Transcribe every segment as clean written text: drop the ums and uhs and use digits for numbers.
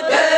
Dere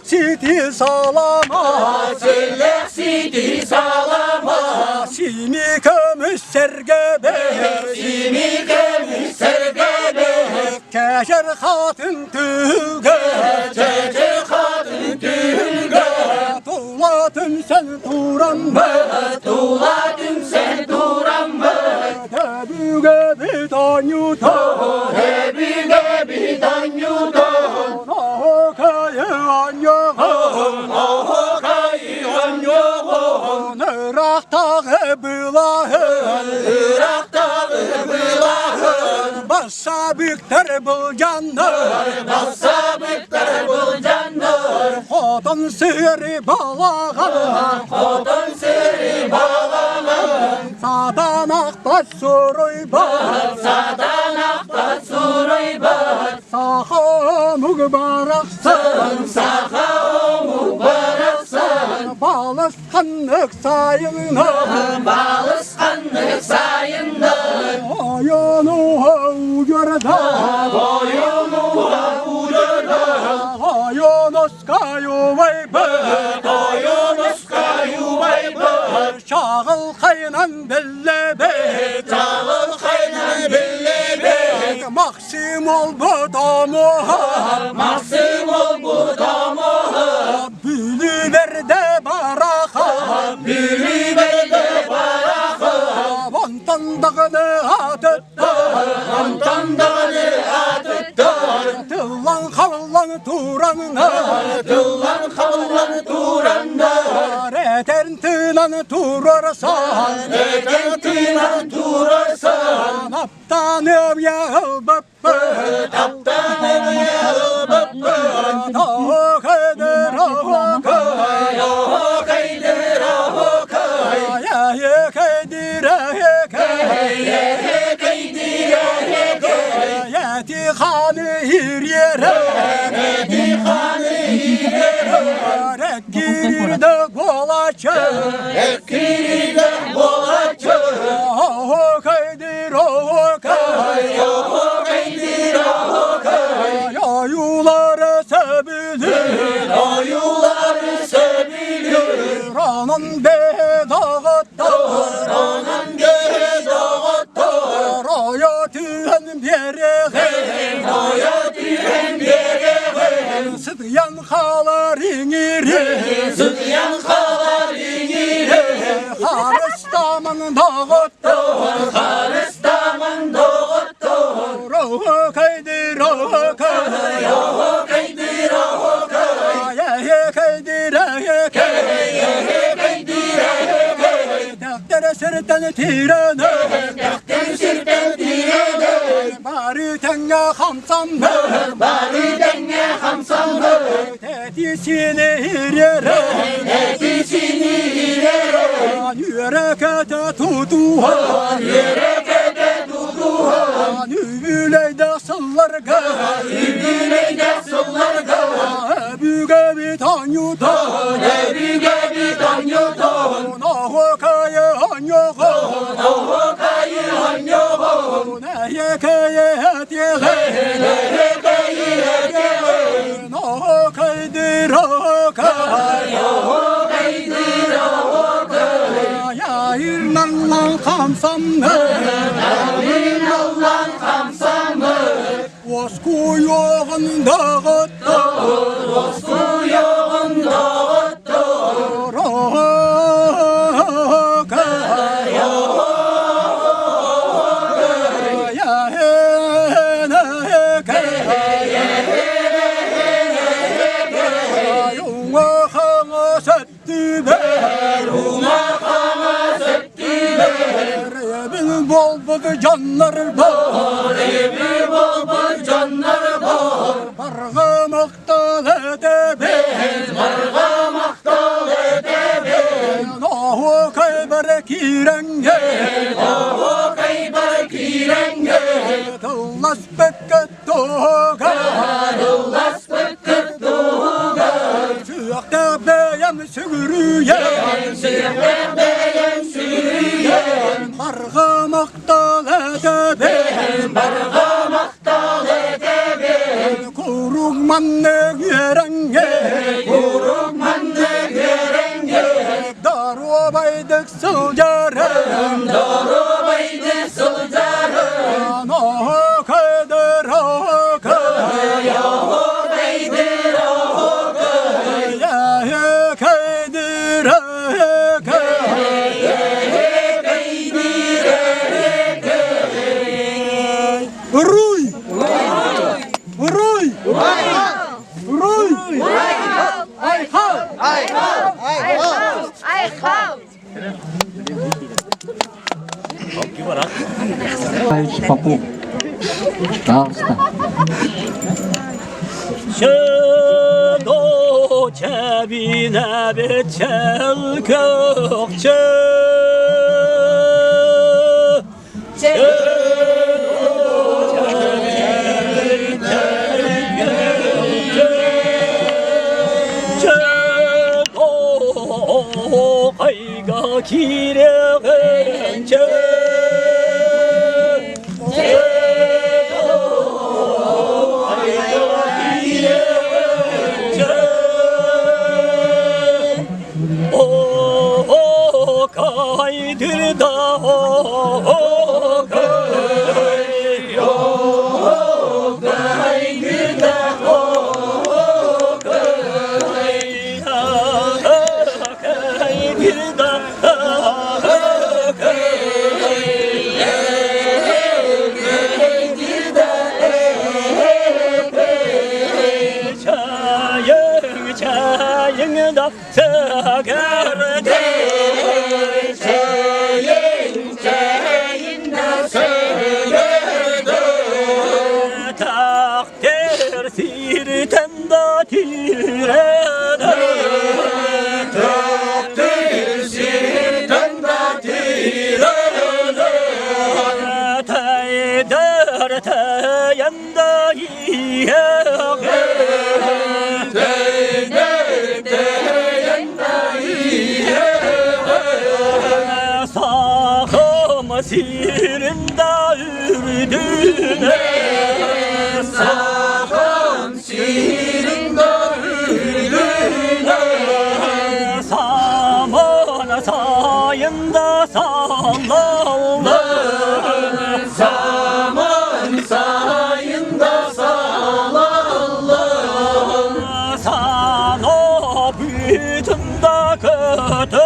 Sidi salama, Söyle sidi salama, simi kömüş sergebe, simi gemi sergebe, keşer hatın tüge, çeçe kadın tülge, tuğlatın sen turan mı, tuğladım sen duran mı, tebüge bir tanyuta, hebine bir danyuda, naho kayı anyağım, oho kayıhan yoğun, Irak'ta bılahın, Irak'ta bılahın, bassa bükter bu canlar, bassabıklar bul canlar, Hodun sürü balağın, odun sürü bağlanan, Sadan akbaş suruy bak, sadan akta suruy bak, Saha mübareksın, saha o mübareksan, Balıskanlık sayını, balıskanlık sayından, Ayonu görde, boyunu avurda, Ayonus kayu vay be, boyunuz kayuvay bak, Şağıl kaynan belle be, çağıl kaynan bille bek, Maksim ol bu damu, maksim ol bu damoha, Bülü verde baraka, bülü verde baraka, Montan dağını atıttı, ondan dağını atıttır, Tıllan kavlan turanına, dıllan kavlan turanlar, Etern tınan turarsan, eden tınan turarsan, Aptanım yağıl bıppı, taptanım yağı bıppın, Dağı kıdır ahu kay, yoho kaydır aho kay, Ayı kaydır ahı kay, yehe kaydır ahe kay, Yeti hanı hir yere, dihanı hilere, Rekkirir de kolaçı, ekiride bolaçı, Ahu kaydır ahu kay, yoho kaydır aho kay, Yayuları sebilir, oyuları sevilir, Ranan be dağıttır, anan göğe dağıttır, Raya tühen bere, Hayat hem yere Sıdyan haların iri, Sıdyan kalar inire, Haristaman dağıttır, Haristaman doğuttur, Ahu kaydır ahu kay, yoho kaydır aho kay, Ayı kaydır ahı kay, yehe kaydır ahe kay, Dağdere sırtını tirene, yakten sirten direne, Bari tenge hamsam bari denge hamsamı, Tetisini yere, netisini ileri, Yürekete tutuha, yürekede duduha, Nübüleyde sallarga, Bülbüleyde sıllarga, Büge bir tanyuta, Nebige bir danyudu, Nahu kayı anyuha, oho kayıhan yoğu, Neye kayı hetiye, nehebeyi hediye, Nahu kaydır ahu kay, yoho kaydır aho kay, Yayır lan kamsam Amin Allah'ın kamsamı, Vasku yoğun dağıttı, Rosku yoğun dağıttır, ahu kay, Ya hene kay, Yunga hana settü be, Rumakama söktüler. Evi bol bol canlar var. Evi bol bol canlar var. Bargamakta edebin. Bargamakta edebin. Nahu kayber kirenge. Nahu kayber kirenge. Dallas bekket toga. Dallas bekket toga. Suyakta beyem sürüyen. Sürüyen sürüyen. Bargamakta edebin. Bargamakta edebin. Kurukman ne gerenge. Kurukman ne gerenge. Daru baydık sılcarım. Daru baydık sılcarım. Nahu kayder haka. Yahu kaydır haka. Ya kayder haka. Ruy. Ruy. Ruy. Ayhan. Papu. Pasta. Şado çebine biçel kökçe Şado kayga kireğence kaydır da kaydır da kaydır da çayın da segerdi takdir sirten da tirede takdir sirten da tirede teyder teyenda yiye Sirinde ürdüne Sakın sirinde ürdüne. Saman sayında sallaldı Zaman sayında sallallah. Sana bütün da kötü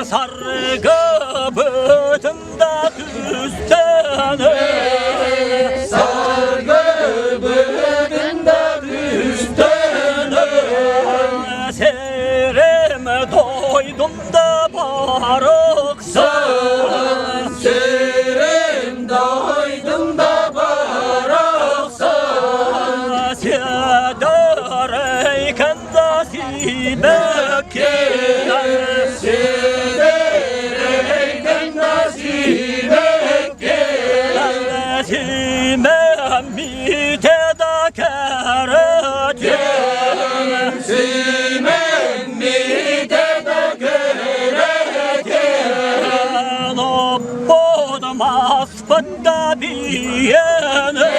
sargı bütün da üstüne Sargı bütün de üstüne. Serime doydum da barıksa Serim doydum da baraksa. Sedereyken da sibekkeler Sedereyken nasibek gelir. Simem miteda kerete Simen midede göreke. Nobbodum asfıtta biyene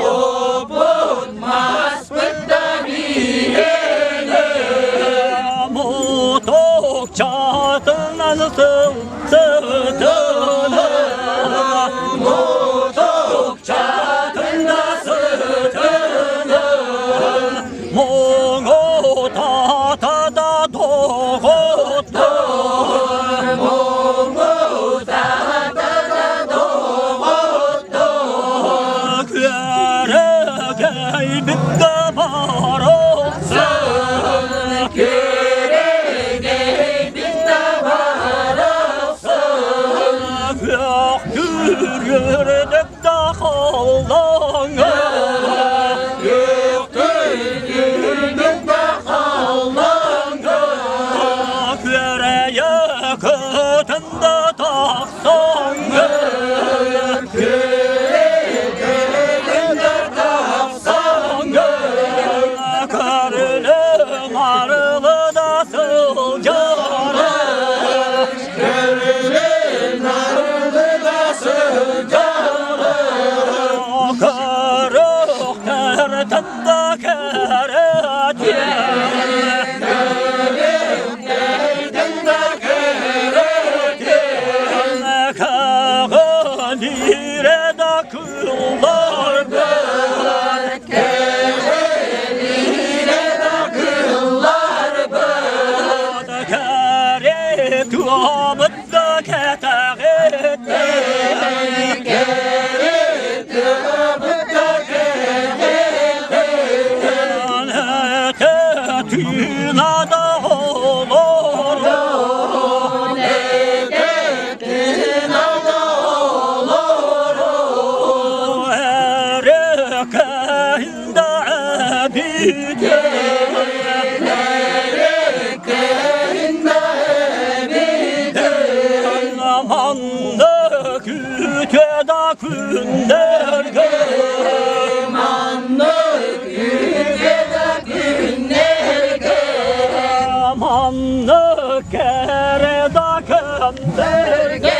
Obud maspıtta biyene. Mutluk çatından sıtına Mutluk çatında sıtına. Moğol bitti barası Körede bitti varası Göktür gördük de kallanı Göktür gördük de kallanı Köreye kötünde taksanı Körede taksanı Karılın arılı da sılcarı Körede narlı da sıcarı Karık tertinde keret Kağılire de kıllar Kere tuamıt da keteğet Tüna da olur Erekehinde abid Amanlı küte da künderge Amanlı kere da künderge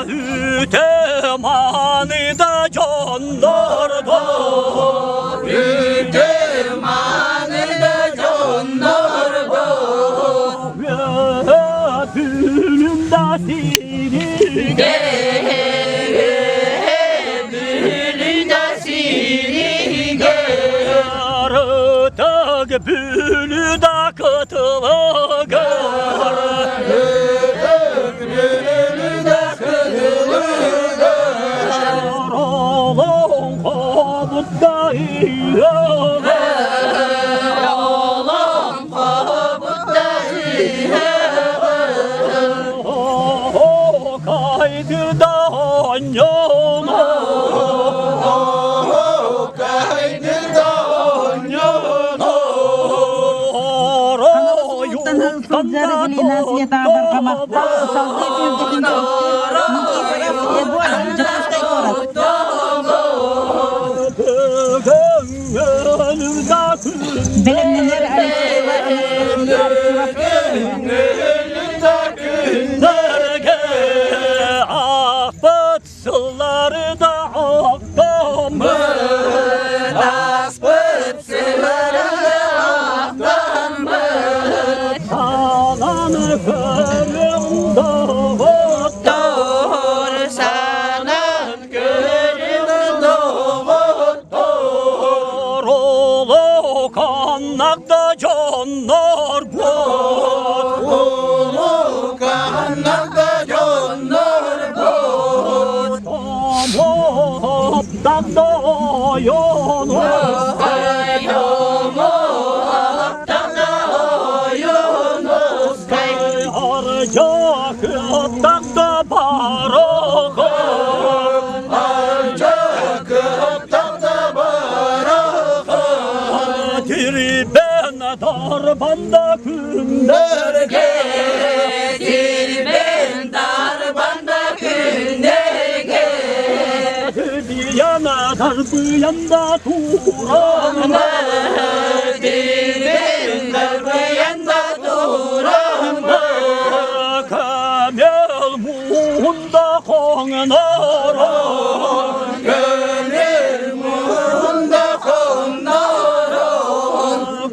Hüte mani da canlar da Bülüm da seni Yarıtak bülü da kıtılı gar Yaralım kabutta iyi Kaydır da yana Afet suları da akdam Ananı körüm doğut Doğru kanakta canlar Dağda harca kıptakta barak Tirben darbanda künderge Bir yana darbe yanda turan Kamel muhunda konara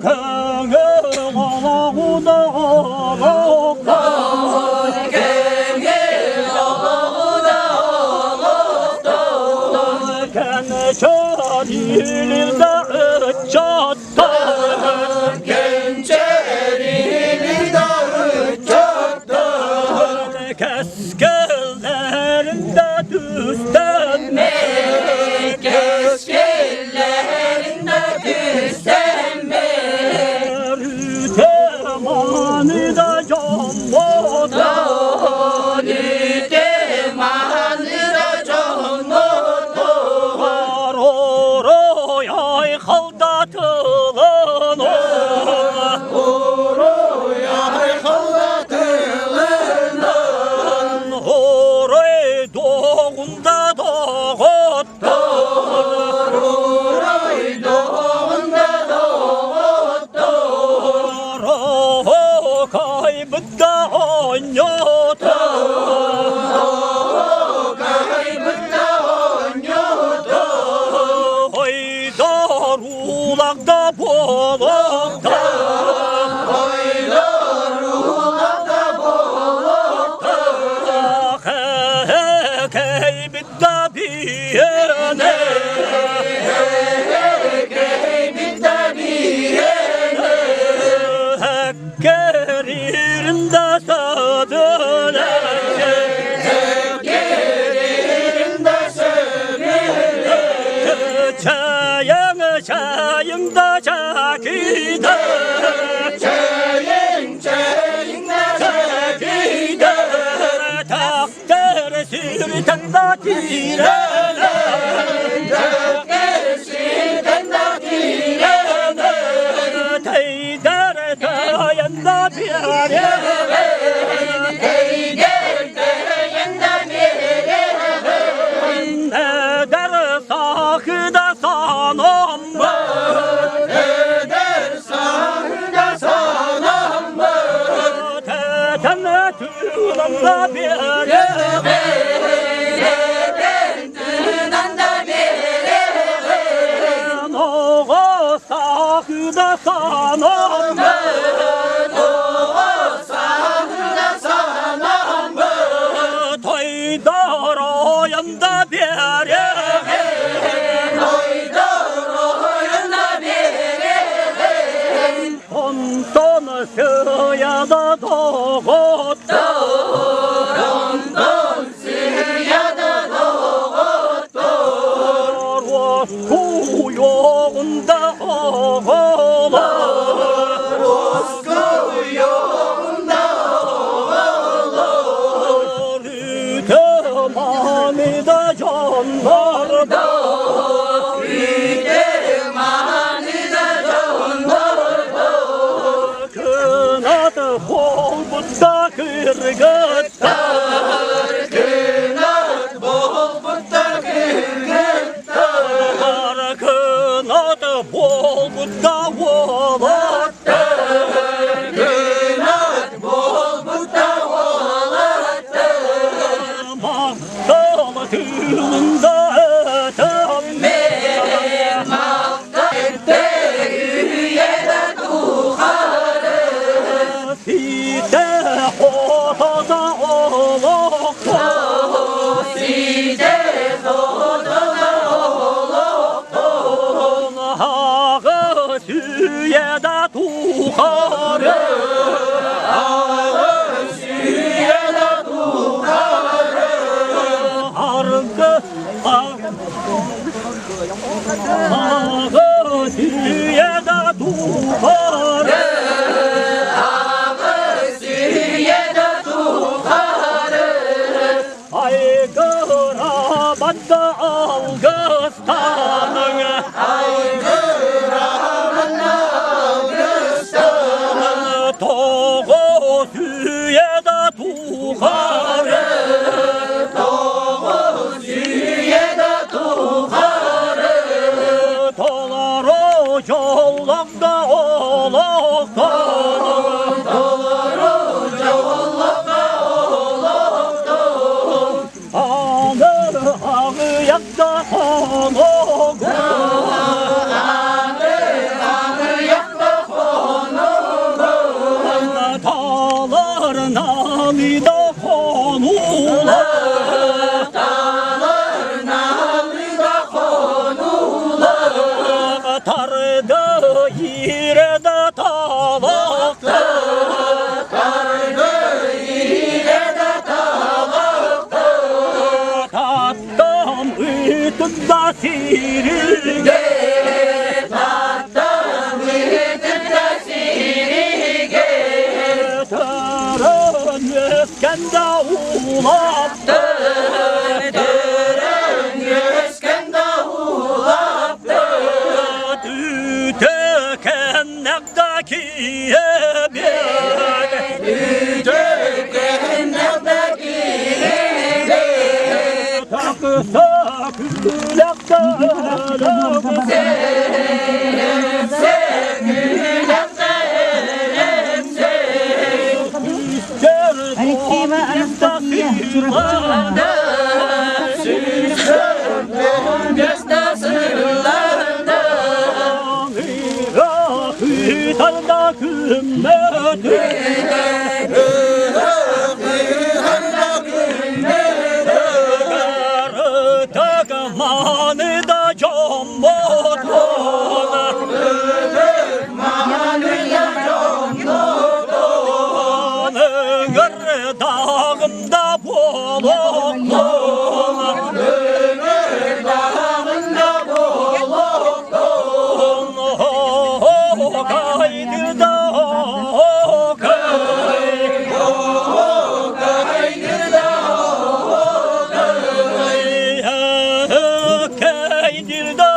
Kamel ağuda ağuda Gençerilde çatta Keskeller keşkelerinde düsten Keşkelerinde düşsem Rütemanıda can moda Nütemanıda can moda Var oroy ay kaldatılın Oroy doğunda doğutta Roho kaybıda onyota Haydar ulakta bolakta Kaybıda biyene Hakkerinde sadına Çayında çakide Takdir sürtende tirene Teyder tayında piyare Eder sakıda sanam Tetene tülanda piyare Noğa sakıda sanam Toydar ayında piyare Ondan sıyada doğutta Rosku yolunda oğla Rütemanıda canlarda Kınadı bol butta kırgıtta Kınadı bol butta volatta Mahtalı tülünde ötemde Side hotada olokta Hağı süyede tuharı Argı Hağı süyede tuharı Aygıra badda algıstanın Toğu süyede tuharı Tolar o yollarda olaktan Anır ağıyakta konuk Talar namida konular Tardı yirede talakta bütün da siri Kenda ulaptı Kenda ulaptı Tüteken nekdaki ebiyat Tüteken nekdaki ebiyat Takısa külekte Hütanda kümmeti Takmanı da combotona Dağımda bolokona Kaydır da kaydır da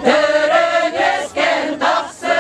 Deren esken tahsı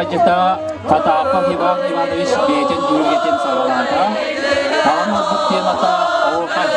Kita kata apa hiwang hiwanois bejen julgejen salamata tahun bukti mata okan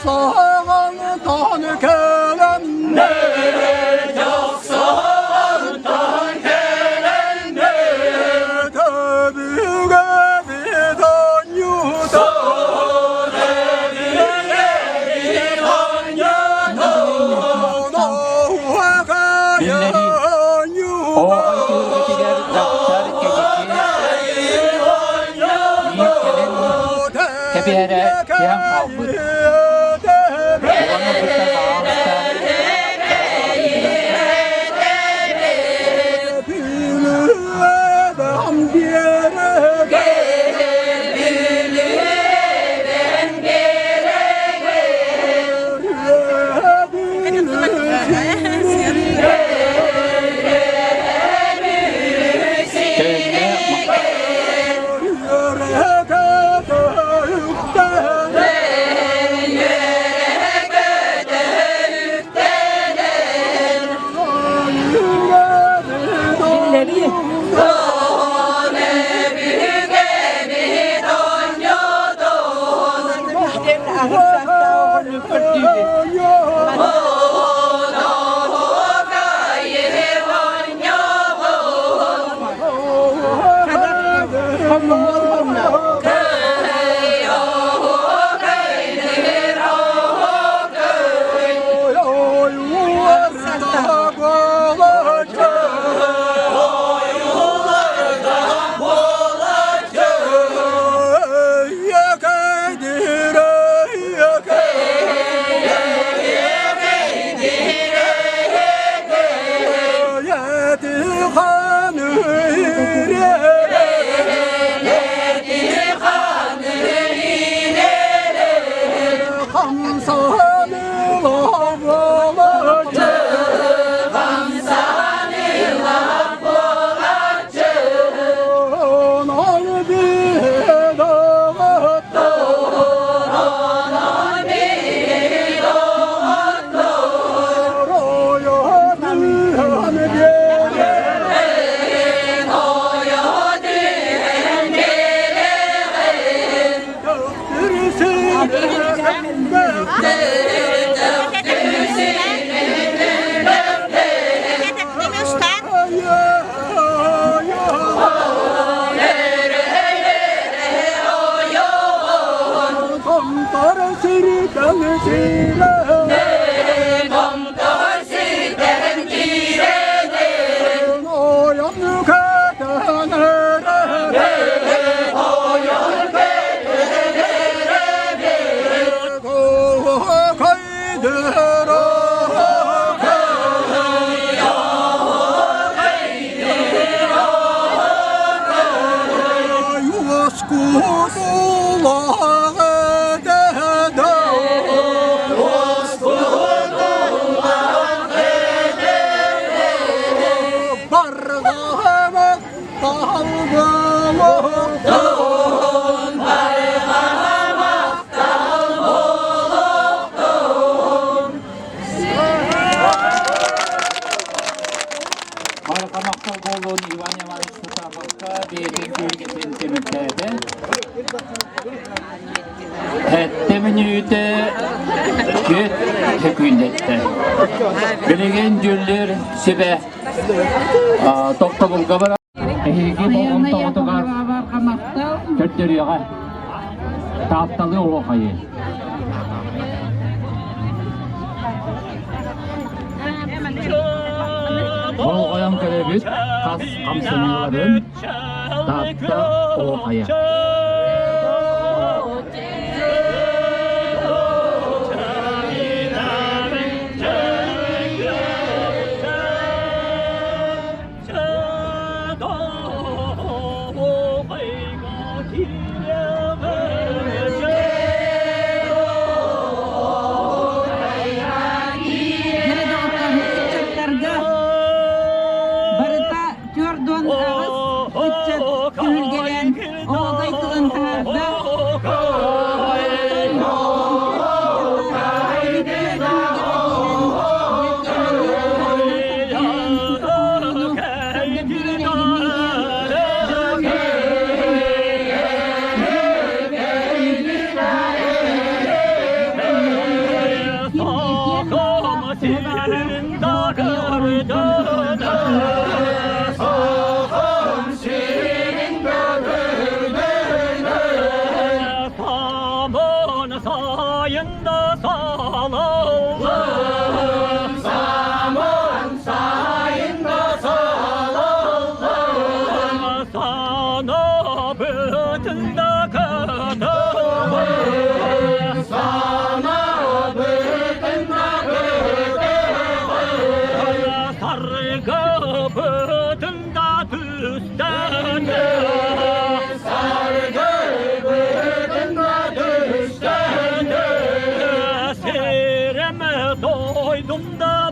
Sağan tanı kelenler, çok sağan Binleri o hürmetiler zaktar geceki yiğit gelen tepelere yan kaldı. Olanı burada dağılmışlar. Bilegen cüller sibe toptabul kabara ehigi boğum toğutuğa töttürüyor taptalı o hayı bol koyan kerebit kas kamsınıların tapta o hayı sayında sağlam.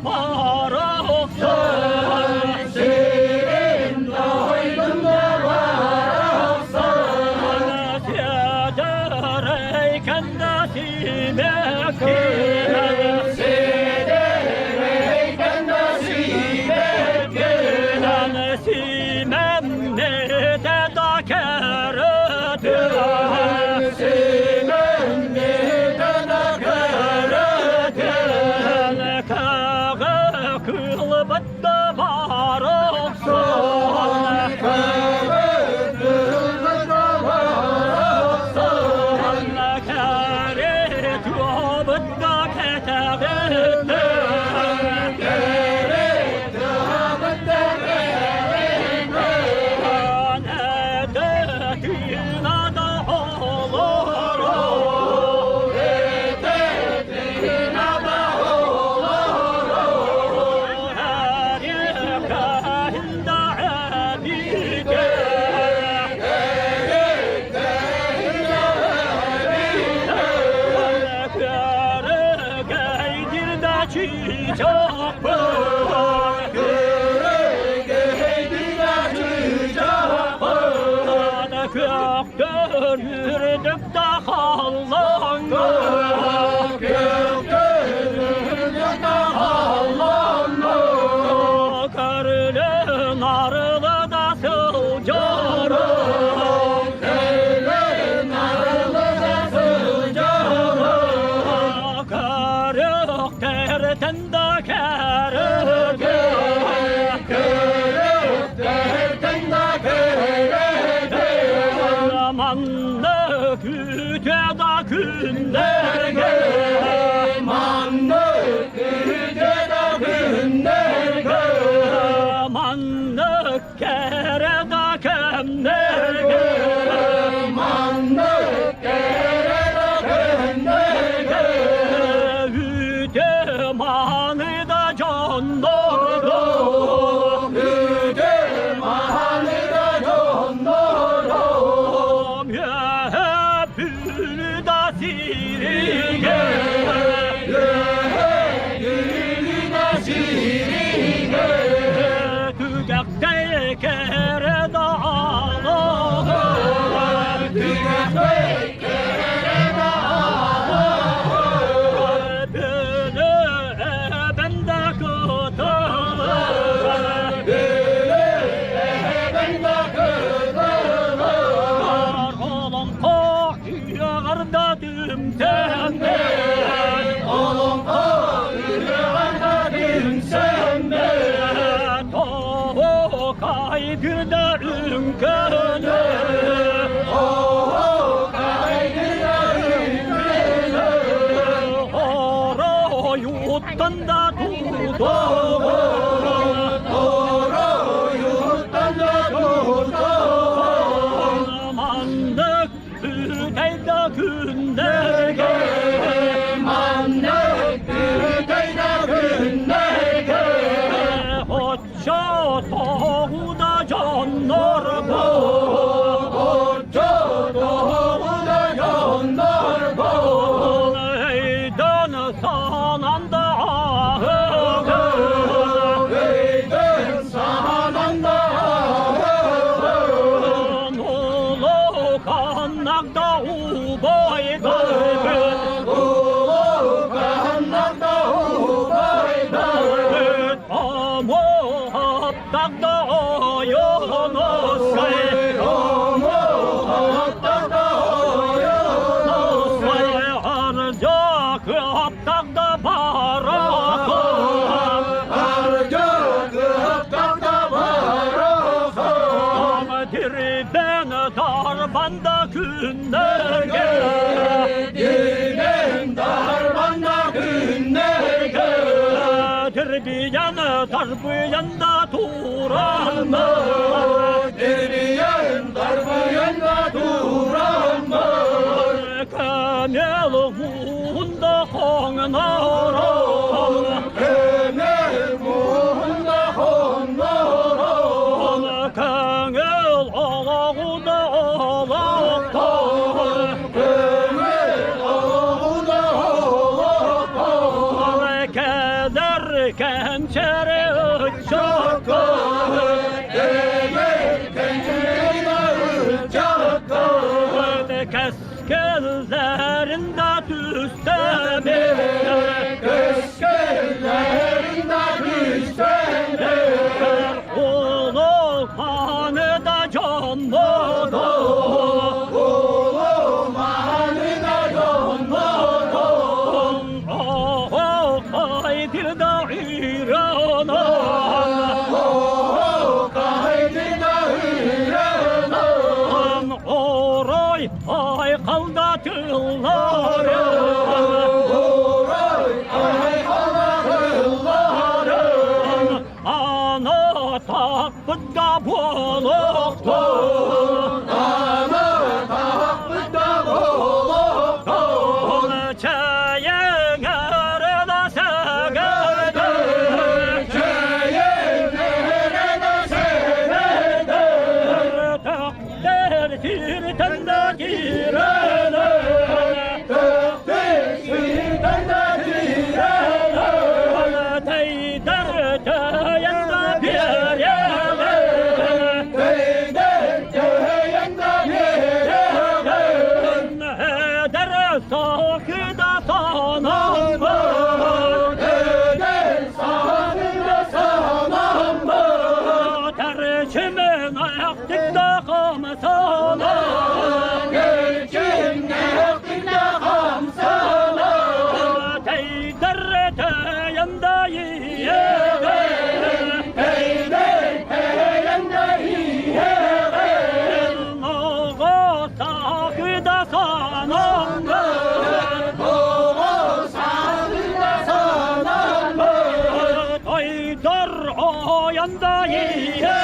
baroksun Senin doydumda baroksun Sedereyken de simekin Sedereyken de simekin Simemmete da keretin Simemmete da keretin Kağı kılbıtta baroksun Kağı kılbıtta baroksun Keret yobıtta keteğin Keret yobıtta keteğin Nedetin ada olur Nedetin ada olur Her yakında abide Çiçek var, geydir de çiçek var. Köktür yürüdük de hallandı, köktür yürüdük de hallandı. Karlı narlı da sılcarım, karlı narlı da sılcarım. Karık derten de kerek, kerek derten de kerek. Zamanlık güte da günlerge, zamanlık güte da günlerge. Zamanlık kere da kemlerge, zamanlık kere da kemlerge. Hüdemanı da canlarım, hüdemanı da canlarım. Yehebülü da sirige, yehebülü da sirige. Tügekte kere da ağlarım, tügekte kere da ağlarım. Beni bende kıtırım, beni bende kıtırım. Oğlum koyuyorda dümsende, oğlum koyuyorda dümsende. Tavuk aygırda ünkönü, tavuk aygırda ünkönü. Oro yuttan da tutuğum, oro yuttan da tutuğum. Mandık üteyde günlerge, mandık üteyde günlerge. Hoşça toğuda canlar bu, hoşça toğuda canlar bu. Eyden sanan da ahır, eyden sanan da ahır. Ulu kanakta ubaydır, ulu kanakta ubaydır. Amu haptakta oyunuz kay, amu haptakta oyunuz kay. Arcak haptakta barakım, arcak haptakta barakım. Dirben darbanda günlerge, dirben darbanda günlerge. Dirbiyan darbıyanda turanma, dirbiyan darbıyanda turanma. Kamel muhunda honnaram, kamel muhunda honnaram. Kamel ağuda ağlaktan, kamel ağuda ağlaktan. Keder pençere çakı keskellerinde tüstemir Oğlu hanıda canlıdır Ay kaldatırlar Ana takbıda buluktur Çayın erine segedir Takdir tirtende girene Teyder teyende bir yere Heder sakıda sanam Terçimin ayaktıkta kamsana Teyder teyende yiyege Nağa sakıda sanam Teyder ayanda yiyege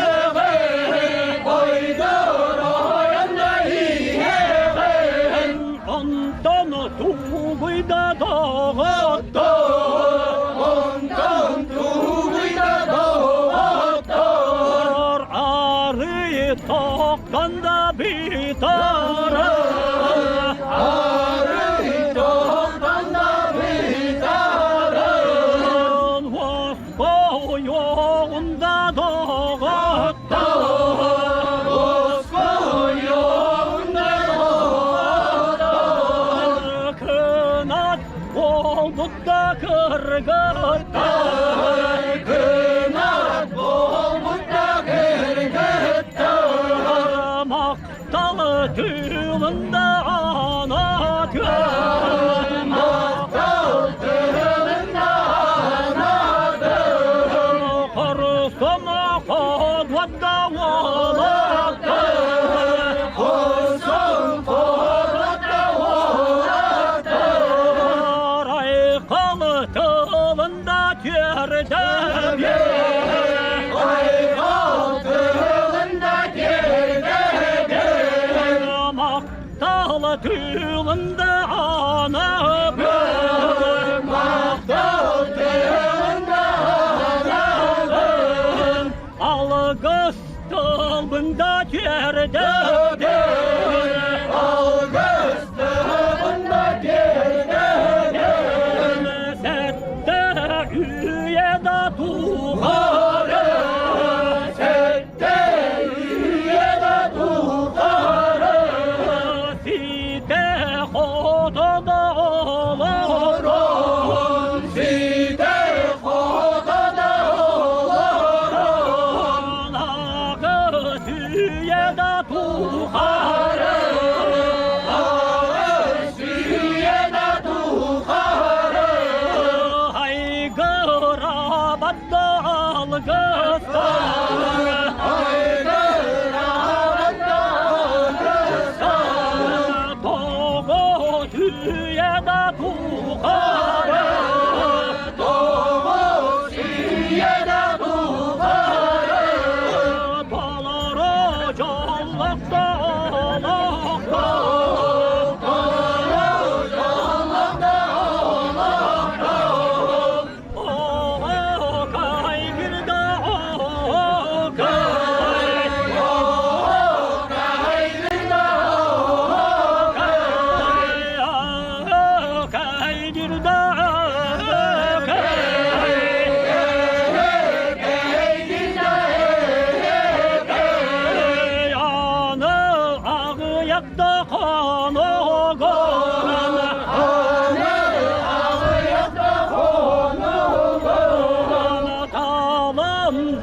Ondan tuğuyda dağıttı Arı tokanda bitarı Vasfı yoğunda dağıttı Kınat oldu da kırgıttı Maktalı tüyünde ana Karısına kodvada valaktı Raykalı tılında terde Maktalı tülünde ana Algıs tılbında terde Sette üyede tuğarı Site kodada olur Nağı tüyede tuğarı Haygıra badda algısta Doğu tüyede tuğarı Doları canlıkta alakta O kaygırda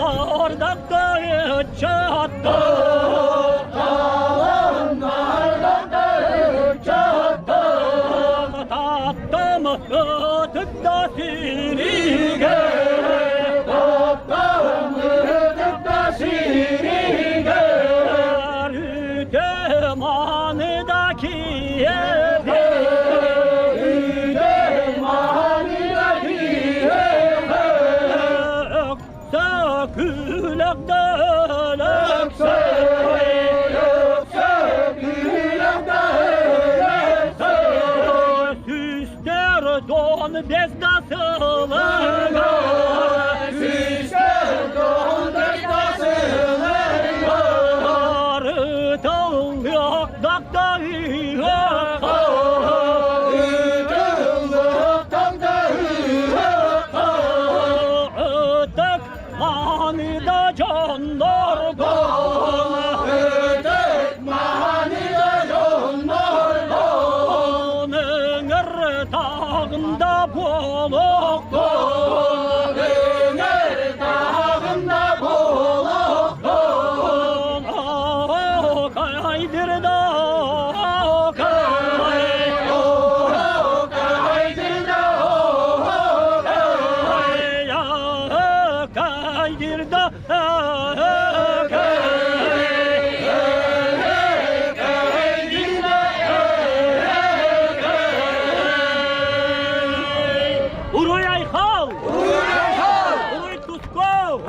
dağlardan da çattı. Tattım ötüp sirige. Manidaki evde, manidaki evde, ökse külekte ölekse, külekte ölekse, süster don destasılı, süster don destasılı. Manida canlar bana, ötek manida canlar bana, ner dağında boluk bana, ner dağında boluk bana, kaydır da Uruy Ayxal! Uruy Tuskov!